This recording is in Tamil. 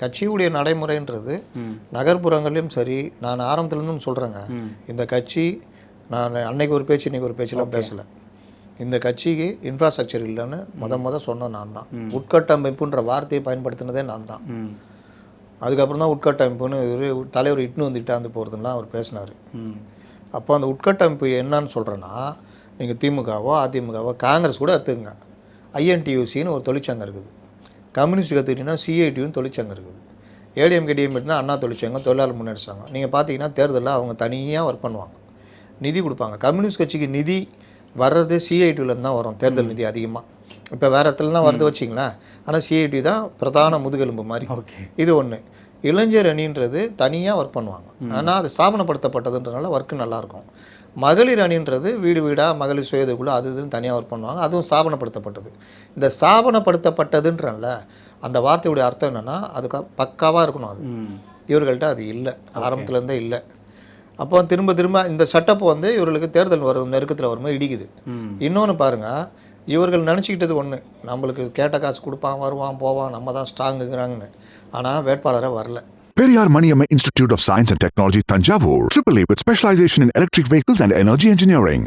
கட்சியுடைய நடைமுறைன்றது நகர்ப்புறங்களையும் சரி, நான் ஆரம்பத்துலேருந்து சொல்கிறேங்க. இந்த கட்சி நான் அன்னைக்கு ஒரு பேச்சு இன்றைக்கி ஒரு பேச்செலாம் பேசலை. இந்த கட்சிக்கு இன்ஃப்ராஸ்ட்ரக்சர் இல்லைன்னு சொன்ன நான் தான். உட்கட்டமைப்புன்ற வார்த்தையை பயன்படுத்தினதே நான் தான். அதுக்கப்புறம் தான் உட்கட்டமைப்புன்னு தலைவர் இட்டுன்னு வந்துட்டாந்து போகிறதுலாம் அவர் பேசினார். அப்போ அந்த உட்கட்டமைப்பு என்னன்னு சொல்கிறேன்னா, நீங்கள் திமுகவோ அதிமுகவோ காங்கிரஸ் கூட எடுத்துக்கங்க. ஐஎன்டியூசின்னு ஒரு தொழிற்சங்கம் இருக்குது. கம்யூனிஸ்ட் கற்றுக்கிட்டிங்கன்னா சிஐடின்னு தொழிற்சங்கம் இருக்குது. ஏடிஎம்கே டிஎம்கேனா அண்ணா தொழிற்சங்கம், தொழிலாளர் முன்னேற்ற சங்கம். நீங்கள் பார்த்தீங்கன்னா தேர்தலில் அவங்க தனியாக ஒர்க் பண்ணுவாங்க, நிதி கொடுப்பாங்க. கம்யூனிஸ்ட் கட்சிக்கு நிதி வர்றது சிஐடியிலேருந்து தான் வரும். தேர்தல் நிதி அதிகமாக இப்போ வேறு இடத்துல தான் வருது வச்சிங்களேன். ஆனால் சிஐடி தான் பிரதான முதுகெலும்பு மாதிரி. இது ஒன்று. இளைஞர் அணின்றது தனியாக ஒர்க் பண்ணுவாங்க, ஆனால் அது ஸ்தாபனப்படுத்தப்பட்டதுன்றனால ஒர்க்கு நல்லாயிருக்கும். மகளிர் அணின்றது வீடு வீடாக மகளிர் சுயதுக்குள்ளே அது இதுன்னு தனியாக ஒர்க் பண்ணுவாங்க, அதுவும் ஸ்தாபனப்படுத்தப்பட்டது. இந்த ஸ்தாபனப்படுத்தப்பட்டதுன்றல அந்த வார்த்தையுடைய அர்த்தம் என்னென்னா அதுக்கு பக்காவாக இருக்கணும். அது இவர்கள்ட்ட அது இல்லை, ஆரம்பத்துலேருந்தே இல்லை. அப்போ திரும்ப திரும்ப இந்த செட்டப் இவர்களுக்கு தேர்தல் வரும் நெருக்கத்தில் வரும்போது இடிக்குது. இன்னொன்று பாருங்கள், இவர்கள் நினச்சிக்கிட்டது ஒன்று, நம்மளுக்கு கேட்ட காசு கொடுப்பான், வருவான், போவான், நம்ம தான் ஸ்ட்ராங்குங்கிறாங்கன்னு. ஆனால் வேட்பாளரை வரல. Periyar Maniamma Institute of Science and Technology, Tanjavur, AAA with specialization in electric vehicles and energy engineering.